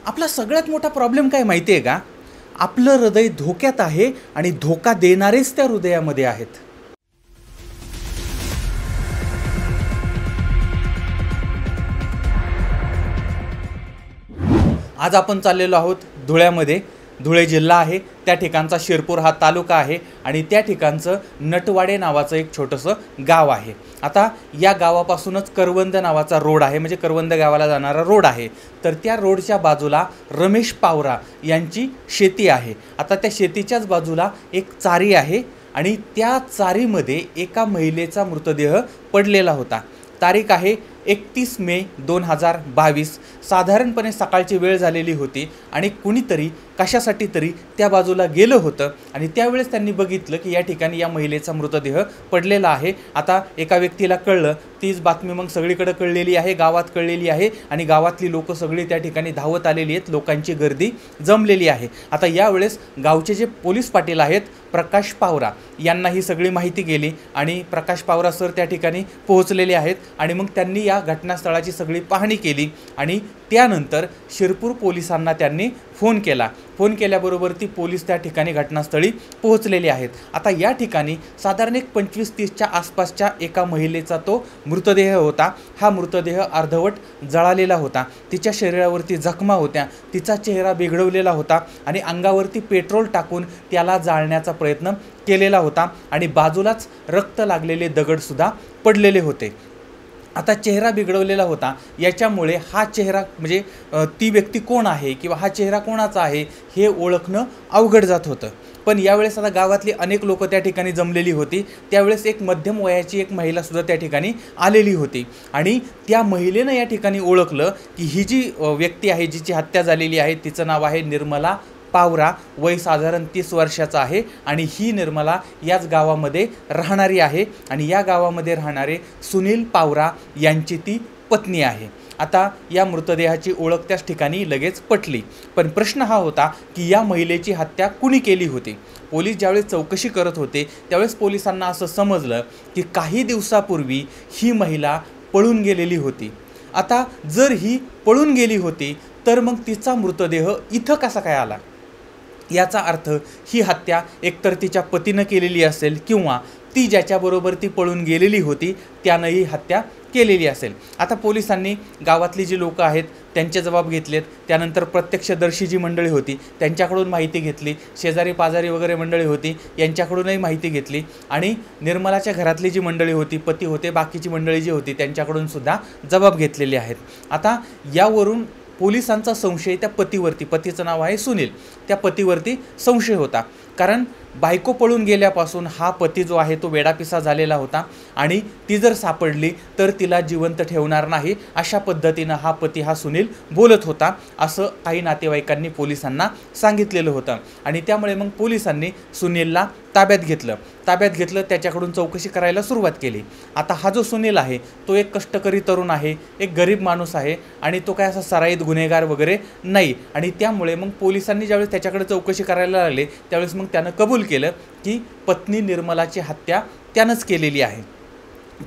आपला सगळ्यात मोठा प्रॉब्लेम काय माहिती आहे का? आपलं हृदय धोक्यात आहे आणि धोका देणारेच त्या हृदयामध्ये आहेत. आज आपण चाललेलो आहोत धुळ्यामध्ये. धुळे जिल्हा आहे, त्या ठिकाणचा शिरपूर हा तालुका आहे आणि त्या ठिकाणचं नटवाडे नावाचं एक छोटंसं गाव आहे. आता या गावापासूनच करवंद नावाचा रोड आहे, म्हणजे करवंद गावाला जाणारा रोड आहे. तर त्या रोडच्या बाजूला रमेश पावरा यांची शेती आहे. आता त्या शेतीच्याच बाजूला एक चारी आहे आणि त्या चारीमध्ये एका महिलेचा मृतदेह पडलेला होता. तारीख आहे 31 मे 2022. साधारणपणे सकाळची वेळ झालेली होती आणि कुणीतरी कशासाठी तरी त्या बाजूला गेलं होतं आणि त्यावेळेस त्यांनी बघितलं की या ठिकाणी या महिलेचा मृतदेह पडलेला आहे. आता एका व्यक्तीला कळलं, तीच बातमी मग सगळीकडे कळलेली आहे, गावात कळलेली आहे आणि गावातली लोक सगळी त्या ठिकाणी धावत आलेली आहेत, लोकांची गर्दी जमलेली आहे. आता यावेळेस गावचे जे पोलीस पाटील आहेत प्रकाश पावरा यांना ही सगळी माहिती गेली आणि प्रकाश पावरा सर त्या ठिकाणी पोहोचलेले आहेत आणि मग त्यांनी या घटनास्थळाची सगळी पाहणी केली आणि त्यानंतर शिरपूर पोलिसांना त्यांनी फोन केला. फोन केल्याबरोबर ती पोलीस त्या ठिकाणी घटनास्थळी पोहोचलेले आहेत. आता या ठिकाणी साधारण एक 25-30च्या आसपासच्या एका महिलेचा तो मृतदेह होता. हा मृतदेह अर्धवट जळालेला होता, तिच्या शरीरावरती जखमा होत्या, तिचा चेहरा बिघडवलेला होता आणि अंगावरती पेट्रोल टाकून त्याला जाळण्याचा प्रयत्न केलेला होता आणि बाजूलाच रक्त लागलेले दगडसुद्धा पडलेले होते. आता चेहरा बिघडवलेला होता, याच्यामुळे हा चेहरा म्हणजे ती व्यक्ती कोण आहे किंवा हा चेहरा कोणाचा आहे हे ओळखणं अवघड जात होतं. पण यावेळेस आता गावातली अनेक लोक त्या ठिकाणी जमलेली होती. त्यावेळेस एक मध्यम वयाची एक महिलासुद्धा त्या ठिकाणी आलेली होती आणि त्या महिलेनं या ठिकाणी ओळखलं की ही जी व्यक्ती आहे जिची हत्या झालेली आहे तिचं नाव आहे निर्मला पावरा, वय साधारण 30 वर्षाचं आहे आणि ही निर्मला याच गावामध्ये राहणारी आहे आणि या गावामध्ये राहणारे सुनील पावरा यांची ती पत्नी आहे. आता या मृतदेहाची ओळख त्याच ठिकाणी लगेच पटली. पण प्रश्न हा होता की या महिलेची हत्या कुणी केली होती? पोलीस ज्यावेळेस चौकशी करत होते त्यावेळेस पोलिसांना असं समजलं की काही दिवसापूर्वी ही महिला पळून गेलेली होती. आता जर ही पळून गेली होती तर मग तिचा मृतदेह इथं कसा काय आला? याचा अर्थ ही हत्या एकतर तिच्या पतीनं केलेली असेल किंवा ती ज्याच्याबरोबर ती पळून गेलेली होती त्यानं ही हत्या केलेली असेल. आता पोलिसांनी गावातली जी लोकं आहेत त्यांचे जबाब घेतलेत. त्यानंतर प्रत्यक्षदर्शी जी मंडळी होती त्यांच्याकडून माहिती घेतली, शेजारी पाजारी वगैरे मंडळी होती यांच्याकडूनही माहिती घेतली आणि निर्मलाच्या घरातली जी मंडळी होती, पती होते, बाकीची मंडळी जी होती त्यांच्याकडून सुद्धा जबाब घेतलेले आहेत. आता यावरून पोलिसांचा संशय त्या पतीवरती, पतीचं नाव आहे सुनील, त्या पतीवरती संशय होता. कारण बायको पळून गेल्यापासून हा पती जो आहे तो वेडापिसा झालेला होता आणि ती जर सापडली तर तिला जिवंत ठेवणार नाही अशा पद्धतीनं हा पती हा सुनील बोलत होता, असं काही नातेवाईकांनी पोलिसांना सांगितलेलं होतं आणि त्यामुळे मग पोलिसांनी सुनीलला ताब्यात घेतलं, त्याच्याकडून चौकशी करायला सुरुवात केली. आता हा जो सुनील आहे तो एक कष्टकरी तरुण आहे, एक गरीब माणूस आहे आणि तो काय असा सराईत गुन्हेगार वगैरे नाही आणि त्यामुळे मग पोलिसांनी ज्यावेळेस त्याच्याकडे चौकशी करायला लागले त्यावेळेस मग त्यानं कबूल केलं की पत्नी निर्मलाची हत्या त्यानंच केलेली आहे.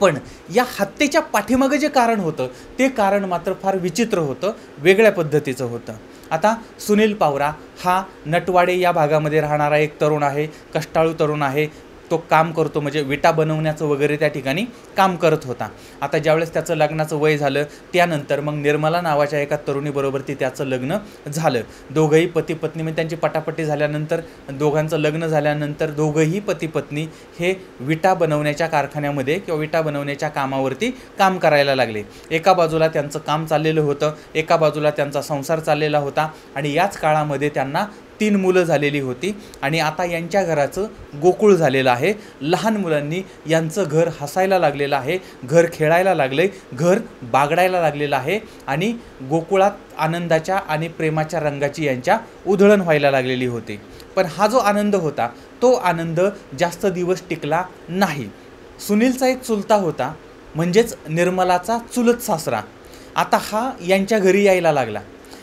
पण या हत्येच्या पाठीमागे जे कारण होतं ते कारण मात्र फार विचित्र होतं, वेगळ्या पद्धतीचं होतं. आता सुनील पावरा हा नटवाडे या भागामध्ये राहणारा एक तरुण आहे, कष्टाळू तरुण आहे. तो काम करतो, म्हणजे विटा बनवण्याचं वगैरे त्या ठिकाणी काम करत होता. आता ज्यावेळेस त्याचं लग्नाचं वय झालं त्यानंतर मग निर्मला नावाच्या एका तरुणीबरोबर त्याचं लग्न झालं. दोघंही पती पत्नी, म्हणजे त्यांची पटापटी झाल्यानंतर, दोघांचं लग्न झाल्यानंतर दोघंही पती पत्नी हे विटा बनवण्याच्या कारखान्यामध्ये किंवा विटा बनवण्याच्या कामावरती काम करायला लागले. एका बाजूला त्यांचं काम चाललेलं होतं, एका बाजूला त्यांचा संसार चाललेला होता आणि याच काळामध्ये त्यांना 3 मुलं झालेली होती आणि आता यांच्या घराचं गोकुळ झालेलं आहे. लहान मुलांनी यांचं घर हसायला लागलेलं आहे, घर खेळायला लागले, घर बागडायला लागलेलं आहे आणि गोकुळात आनंदाच्या आणि प्रेमाच्या रंगाची यांच्या उधळण व्हायला लागलेली होती. पण हा जो आनंद होता तो आनंद जास्त दिवस टिकला नाही. सुनीलचा एक चुलता होता, म्हणजेच निर्मलाचा चुलत सासरा, आता हा यांच्या घरी यायला लागला.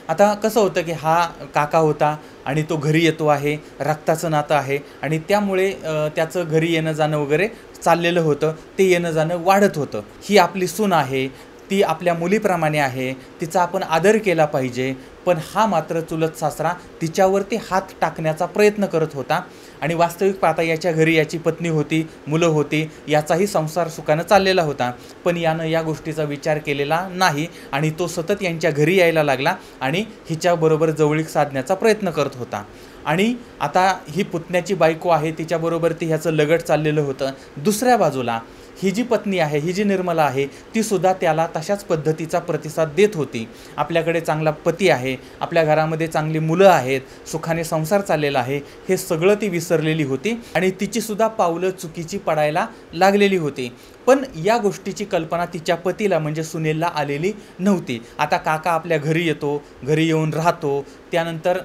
आता कसं होतं की हा काका होता आणि तो घरी येतो आहे, रक्ताचं नातं आहे आणि त्यामुळे त्याचं घरी येणं जाणं वगैरे चाललेलं होतं, ते येणं जाणं वाढत होतं. ही आपली सून आहे, ती आपल्या मुलीप्रमाणे आहे, तिचा आपण आदर केला पाहिजे. पण हा मात्र चुलत सासरा तिच्यावरती हात टाकण्याचा प्रयत्न करत होता. आणि वास्तविक पाहता याच्या घरी याची पत्नी होती, मुलं होती, याचाही संसार सुखानं चाललेला होता. पण यानं या गोष्टीचा विचार केलेला नाही आणि तो सतत यांच्या घरी यायला लागला आणि हिच्याबरोबर जवळीक साधण्याचा प्रयत्न करत होता. आणि आता ही पुतण्याची बायको आहे, तिच्याबरोबर ती ह्याचं लगट चाललेलं होतं. दुसऱ्या बाजूला ही जी पत्नी आहे, ही जी निर्मला आहे, तीसुद्धा त्याला तशाच पद्धतीचा प्रतिसाद देत होती. आपल्याकडे चांगला पती आहे, आपल्या घरामध्ये चांगली मुलं आहेत, सुखाने संसार चाललेला आहे, हे सगळं ती विसरलेली होती आणि तिचीसुद्धा पावलं चुकीची पडायला लागलेली होती. पण या गोष्टीची कल्पना तिच्या पतीला म्हणजे सुनीलला आलेली नव्हती. आता काका आपल्या घरी येतो, घरी येऊन राहतो, त्यानंतर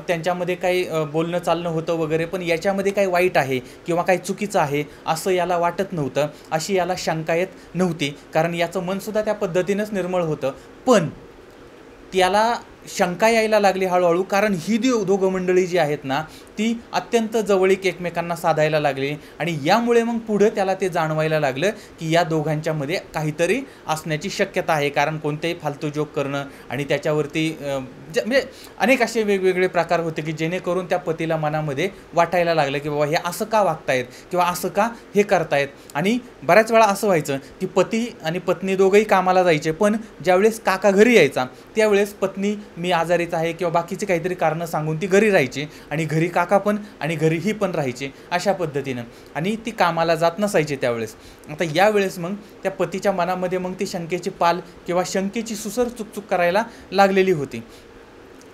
त्यांच्यामध्ये काही बोलणं चालणं होतं वगैरे, पण याच्यामध्ये काही वाईट आहे किंवा काही चुकीचं आहे असं याला वाटत नव्हतं, अशी याला शंका येत नव्हती. कारण याचं मनसुद्धा त्या पद्धतीनंच निर्मळ होतं. पण त्याला शंका यायला लागली हळूहळू, कारण ही दोघं मंडळी जी आहेत ना, ती अत्यंत जवळीक एकमेकांना साधायला लागली. आणि यामुळे मग पुढं त्याला ते जाणवायला लागलं की या दोघांच्यामध्ये काहीतरी असण्याची शक्यता आहे. कारण कोणतेही फालतू जोक करणं आणि त्याच्यावरती म्हणजे अनेक असे वेगवेगळे प्रकार होते की जेणेकरून त्या पतीला मनामध्ये वाटायला लागलं की बाबा हे असं का वागतायत किंवा असं का हे करतायत. आणि बऱ्याच वेळा असं व्हायचं की पती आणि पत्नी दोघंही कामाला जायचे, पण ज्यावेळेस काका घरी यायचा त्यावेळेस पत्नी मी आजारीच आहे किंवा बाकीची काहीतरी कारणं सांगून ती घरी राहायची आणि घरी काका पण आणि घरी ही पण राहायची अशा पद्धतीनं, आणि ती कामाला जात नसायची त्यावेळेस. आता यावेळेस मग त्या पतीच्या मनामध्ये मग ती शंकेची पाल किंवा शंकेची सुसर चुकचुक करायला लागलेली होती.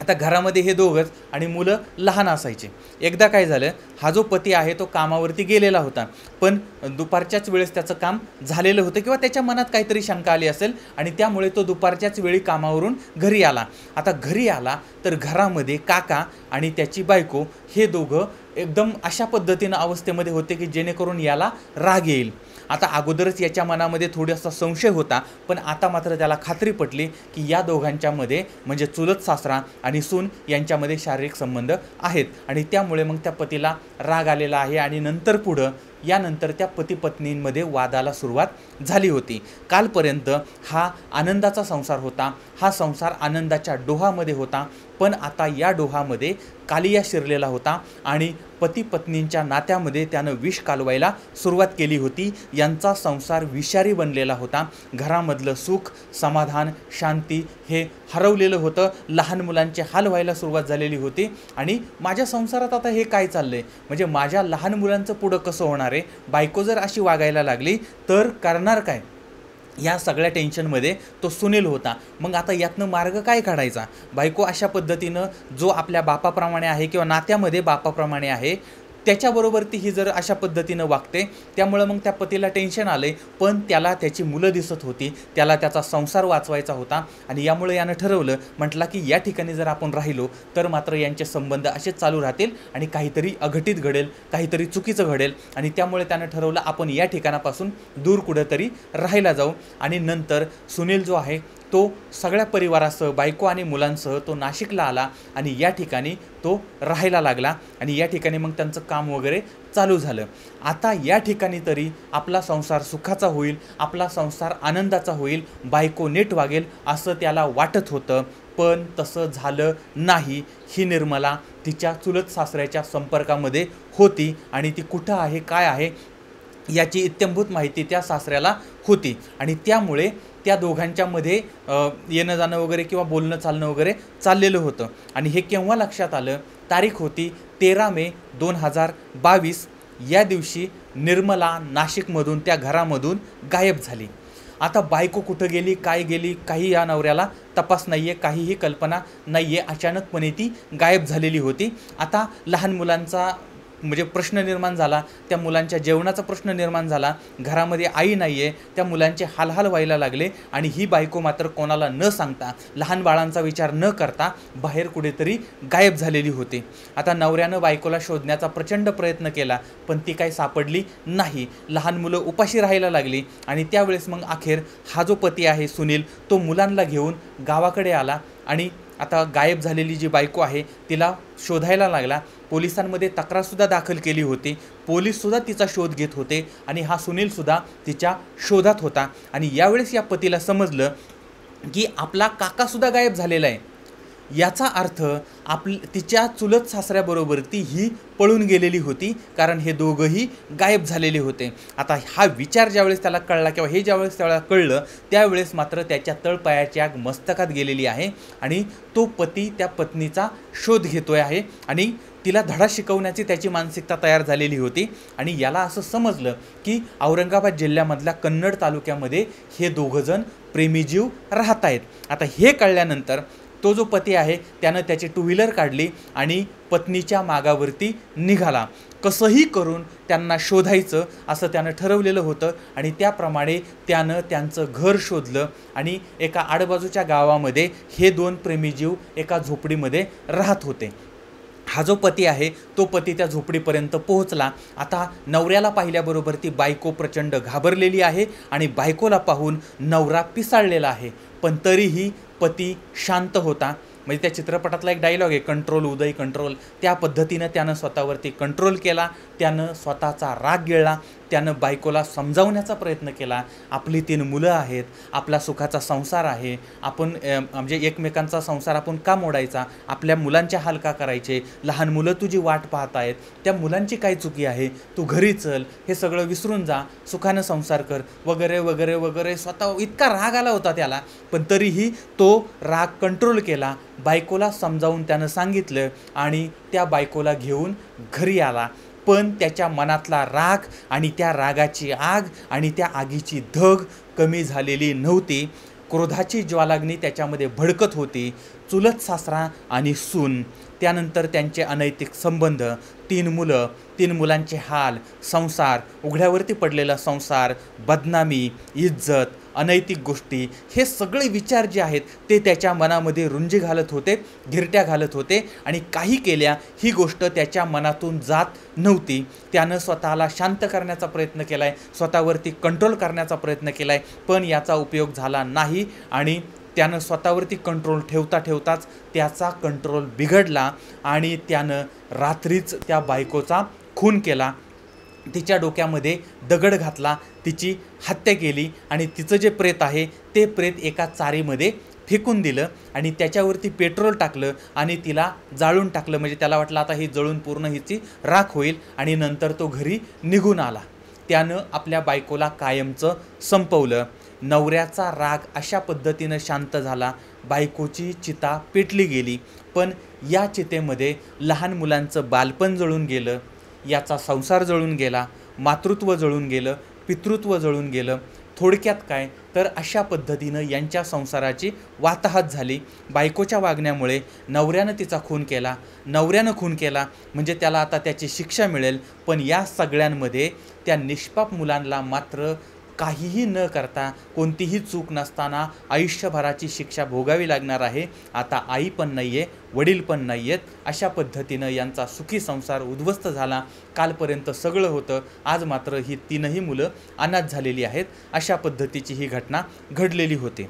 आता घरामध्ये हे दोघंच आणि मुलं लहान असायचे. एकदा काय झालं, हा जो पती आहे तो कामावरती गेलेला होता, पण दुपारच्याच वेळेस त्याचं काम झालेलं होतं किंवा त्याच्या मनात काहीतरी शंका आली असेल आणि त्यामुळे तो दुपारच्याच वेळी कामावरून घरी आला. आता घरी आला तर घरामध्ये काका आणि त्याची बायको हे दोघं एकदम अशा पद्धतीनं अवस्थेमध्ये होते की जेणेकरून याला राग येईल. आता अगोदरच याच्या मनामध्ये थोडासा संशय होता, पण आता मात्र त्याला खात्री पटली की या दोघांच्यामध्ये म्हणजे चुलत सासरा आणि सून यांच्यामध्ये शारीरिक संबंध आहेत. आणि त्यामुळे मग त्या पतीला राग आलेला आहे आणि नंतर पुढं यानंतर त्या पती पत्नींमध्ये वादाला सुरुवात झाली होती. कालपर्यंत हा आनंदाचा संसार होता, हा संसार आनंदाच्या डोहामध्ये होता, पण आता या डोहामध्ये कालिया शिरलेला होता आणि पती पत्नींच्या नात्यामध्ये त्यानं विष कालवायला सुरुवात केली होती. यांचा संसार विषारी बनलेला होता. घरामधलं सुख, समाधान, शांती हे हरवलेलं होतं. लहान मुलांचे हाल व्हायला सुरुवात झालेली होती आणि माझ्या संसारात आता हे काय चाललंय, म्हणजे माझ्या लहान मुलांचं पुढं कसं होणार आहे, बायको जर अशी वागायला लागली तर करणार काय, या सगळ्या टेन्शनमध्ये तो सुनील होता. मग आता यातनं मार्ग काय काढायचा. बायको अशा पद्धतीनं जो आपल्या बापाप्रमाणे आहे किंवा नात्यामध्ये बापाप्रमाणे आहे त्याच्याबरोबर ती ही जर अशा पद्धतीनं वागते, त्यामुळं मग त्या पतीला टेन्शन आले. पण त्याला त्याची मुलं दिसत होती, त्याला त्याचा संसार वाचवायचा होता आणि यामुळे यानं ठरवलं, म्हटलं की या ठिकाणी जर आपण राहिलो तर मात्र यांचे संबंध असेच चालू राहतील आणि काहीतरी अघटित घडेल, काहीतरी चुकीचं घडेल. आणि त्यामुळे त्यानं ठरवलं आपण या ठिकाणापासून दूर कुठंतरी राहायला जाऊ. आणि नंतर सुनील जो आहे तो सगळ्या परिवारासह बायको आणि मुलांसह तो नाशिकला आला आणि या ठिकाणी तो राहायला लागला आणि या ठिकाणी मग त्यांचं काम वगैरे चालू झालं. आता या ठिकाणी तरी आपला संसार सुखाचा होईल, आपला संसार आनंदाचा होईल, बायको नीट वागेल असं त्याला वाटत होतं. पण तसं झालं नाही. ही निर्मला तिच्या चुलत सासऱ्याच्या संपर्कामध्ये होती आणि ती कुठं आहे, काय आहे याची इत्थंभूत माहिती त्या सासऱ्याला होती. आणि त्यामुळे त्या दोघांच्यामध्ये येणं जाणं वगैरे किंवा बोलणं चालणं वगैरे चाललेलं होतं. आणि हे केव्हा लक्षात आलं, तारीख होती 13 मे 2022. या दिवशी निर्मला नाशिकमधून त्या घरामधून गायब झाली. आता बायको कुठं गेली, काय गेली, काही या नवऱ्याला तपास नाही आहे, काहीही कल्पना नाही आहे. अचानकपणे ती गायब झालेली होती. आता लहान मुलांचा म्हणजे प्रश्न निर्माण झाला, त्या मुलांच्या जेवणाचा प्रश्न निर्माण झाला, घरामध्ये आई नाही आहे, त्या मुलांचे हालहाल व्हायला लागले. आणि ही बायको मात्र कोणाला न सांगता, लहान बाळांचा विचार न करता बाहेर कुठेतरी गायब झालेली होती. आता नवऱ्यानं बायकोला शोधण्याचा प्रचंड प्रयत्न केला, पण ती काही सापडली नाही. लहान मुलं उपाशी राहायला लागली आणि त्यावेळेस मग अखेर हा जो पती आहे सुनील, तो मुलांना घेऊन गावाकडे आला आणि आता गायब झालेली जी बायको आहे तिला शोधायला लागला. पोलिसांमध्ये तक्रारसुद्धा दाखल केली होती. पोलीससुद्धा तिचा शोध घेत होते आणि हा सुनीलसुद्धा तिच्या शोधात होता. आणि यावेळेस या पतीला समजलं की आपला काकासुद्धा गायब झालेला आहे. याचा अर्थ तिच्या चुलत सासऱ्याबरोबर ती ही पळून गेलेली होती, कारण हे दोघंही गायब झालेले होते. आता हा विचार ज्यावेळेस त्याला कळला किंवा हे ज्यावेळेस त्याला कळलं त्यावेळेस मात्र त्याच्या तळपायाची आग मस्तकात गेलेली आहे आणि तो पती त्या पत्नीचा शोध घेतोय आहे आणि तिला धडा शिकवण्याची त्याची मानसिकता तयार झालेली होती. आणि याला असं समजलं की औरंगाबाद जिल्ह्यामधल्या कन्नड तालुक्यामध्ये हे दोघंजण प्रेमीजीव राहत आहेत. आता हे कळल्यानंतर तो जो पती आहे त्यानं त्याची टू व्हीलर काढली आणि पत्नीच्या मागावरती निघाला. कसंही करून त्यांना शोधायचं असं त्यानं ठरवलेलं होतं आणि त्याप्रमाणे त्यानं त्यांचं घर शोधलं आणि एका आडबाजूच्या गावामध्ये हे दोन प्रेमीजीव एका झोपडीमध्ये राहत होते. हा जो पती आहे तो पती त्या झोपडीपर्यंत पोहोचला. आता नवऱ्याला पाहिल्याबरोबर ती बायको प्रचंड घाबरलेली आहे आणि बायकोला पाहून नवरा पिसाळलेला आहे, पण तरीही पती शांत होता. म्हणजे त्या चित्रपटातला एक डायलॉग आहे, कंट्रोल उदय कंट्रोल. त्या पद्धतीनं त्यानं स्वतःवरती कंट्रोल केला. त्यानं स्वतःचा राग गिळला. त्यानं बायकोला समजावण्याचा प्रयत्न केला. आपली 3 मुलं आहेत, आपला सुखाचा संसार आहे, आपण म्हणजे एकमेकांचा संसार आपण का मोडायचा, आपल्या मुलांचे हाल का करायचे, लहान मुलं तुझी वाट पाहत आहेत, त्या मुलांची काय चुकी आहे, तू घरी चल, हे सगळं विसरून जा, सुखानं संसार कर वगैरे वगैरे वगैरे. स्वतः इतका राग आला होता त्याला, पण तरीही तो राग कंट्रोल केला. बायकोला समजावून त्यानं सांगितलं आणि त्या बायकोला घेऊन घरी आला. पण त्याच्या मनातला राग आणि त्या रागाची आग आणि त्या आगीची धग कमी झालेली नव्हती. क्रोधाची ज्वालाग्नी त्याच्यामध्ये भडकत होती. चुलत सासरा आणि सून, त्यानंतर त्यांचे अनैतिक संबंध, 3 मुलं, 3 मुलांचे हाल, संसार, उघड्यावरती पडलेला संसार, बदनामी, इज्जत, अनैतिक गोष्टी, हे सगळे विचार जे आहेत ते त्याच्या मनामध्ये रुंजी घालत होते, गिरट्या घालत होते आणि काही केल्या ही गोष्ट त्याच्या मनातून जात नव्हती. त्यानं स्वतःला शांत करण्याचा प्रयत्न केला आहे, स्वतःवरती कंट्रोल करण्याचा प्रयत्न केला आहे, पण याचा उपयोग झाला नाही आणि त्यानं स्वतःवरती कंट्रोल ठेवता ठेवताच त्याचा कंट्रोल बिघडला आणि त्यानं रात्रीच त्या बायकोचा खून केला. तिच्या डोक्यामध्ये दगड घातला, तिची हत्या केली आणि तिचं जे प्रेत आहे ते प्रेत एका चारीमध्ये फेकून दिलं आणि त्याच्यावरती पेट्रोल टाकलं आणि तिला जाळून टाकलं. म्हणजे त्याला वाटलं आता ही जळून पूर्ण हिची राख होईल आणि नंतर तो घरी निघून आला. त्यानं आपल्या बायकोला कायमचं संपवलं. नवऱ्याचा राग अशा पद्धतीनं शांत झाला. बायकोची चिता पेटली गेली, पण या चितेमध्ये लहान मुलांचं बालपण जळून गेलं, याचा संसार जळून गेला, मातृत्व जळून गेलं, पितृत्व जळून गेलं. थोडक्यात काय तर अशा पद्धतीनं यांच्या संसाराची वाताहत झाली. बायकोच्या वागण्यामुळे नवऱ्यानं तिचा खून केला. नवऱ्यानं खून केला म्हणजे त्याला आता त्याची शिक्षा मिळेल, पण या सगळ्यांमध्ये त्या निष्पाप मुलांना मात्र काहीही न करता, कोणतीही चूक नसताना आयुष्यभराची शिक्षा भोगावी लागणार आहे. आता आई पण नाही आहे, वडील पण नाही आहेत. अशा पद्धतीनं यांचा सुखी संसार उद्ध्वस्त झाला. कालपर्यंत सगळं होतं, आज मात्र ही 3ही मुलं अनाथ झालेली आहेत. अशा पद्धतीची ही घटना घडलेली होती.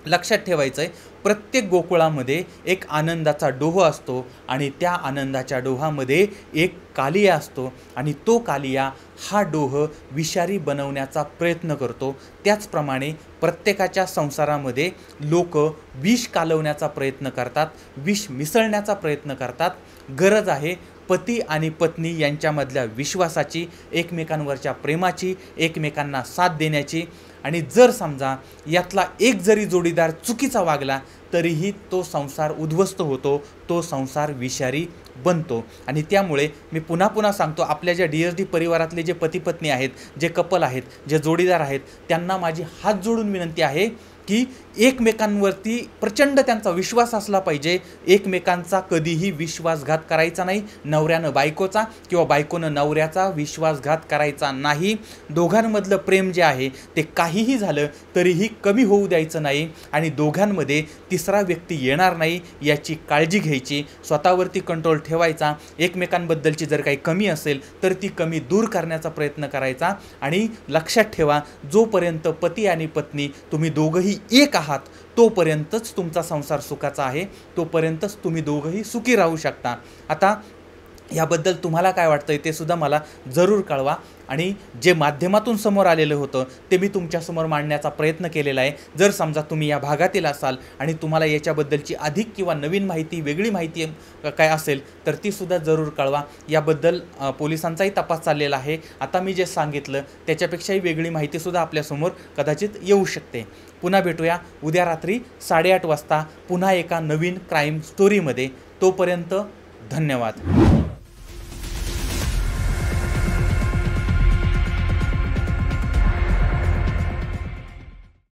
लक्षात ठेवायचं आहे, प्रत्येक गोकुळामध्ये एक आनंदाचा डोह असतो आणि त्या आनंदाच्या डोहामध्ये एक कालिया असतो आणि तो कालिया हा डोह विषारी बनवण्याचा प्रयत्न करतो. त्याचप्रमाणे प्रत्येकाच्या संसारामध्ये लोक विष कालवण्याचा प्रयत्न करतात, विष मिसळण्याचा प्रयत्न करतात. गरज आहे पती आणि पत्नी यांच्यामधल्या विश्वासाची, एकमेकांवरच्या प्रेमाची, एकमेकांना साथ देण्याची. आणि जर समजा यातला एक जरी जोडीदार चुकीचा वागला तरीही तो संसार उद्ध्वस्त होतो, तो संसार विषारी बनतो. आणि त्यामुळे मी पुन्हा पुन्हा सांगतो, आपल्या ज्या DSD परिवारातले जे पती पत्नी आहेत, जे कपल आहेत, जे जोडीदार आहेत, त्यांना माझी हात जोडून विनंती आहे की एकमेकांवरती प्रचंड त्यांचा विश्वास असला पाहिजे. एकमेकांचा कधीही विश्वासघात करायचा नाही. नवऱ्यानं बायकोचा किंवा बायकोनं नवऱ्याचा विश्वासघात करायचा नाही. दोघांमधलं प्रेम जे आहे ते काहीही झालं तरीही कमी होऊ द्यायचं नाही आणि दोघांमध्ये तिसरा व्यक्ती येणार नाही याची काळजी घ्यायची. स्वतःवरती कंट्रोल ठेवायचा. एकमेकांबद्दलची जर काही कमी असेल तर ती कमी दूर करण्याचा प्रयत्न करायचा. आणि लक्षात ठेवा, जोपर्यंत पती आणि पत्नी तुम्ही दोघंही एक आहात तोपर्यंतच तुमचा संसार सुखाचा आहे, तोपर्यंतच तुम्ही दोघंही सुखी राहू शकता. आता याबद्दल तुम्हाला काय वाटतं ते सुद्धा मला जरूर कळवा. आणि जे माध्यमातून समोर आलेलं होतं ते मी तुमच्यासमोर मांडण्याचा प्रयत्न केलेला आहे. जर समजा तुम्ही या भागातील असाल आणि तुम्हाला याच्याबद्दलची अधिक किंवा नवीन माहिती, वेगळी माहिती काय असेल तर तीसुद्धा जरूर कळवा. याबद्दल पोलिसांचाही तपास चाललेला आहे. आता मी जे सांगितलं त्याच्यापेक्षाही वेगळी माहितीसुद्धा आपल्यासमोर कदाचित येऊ शकते. पुन्हा भेटूया उद्या रात्री 8:30 वाजता पुन्हा एका नवीन क्राईम स्टोरीमध्ये. तोपर्यंत धन्यवाद.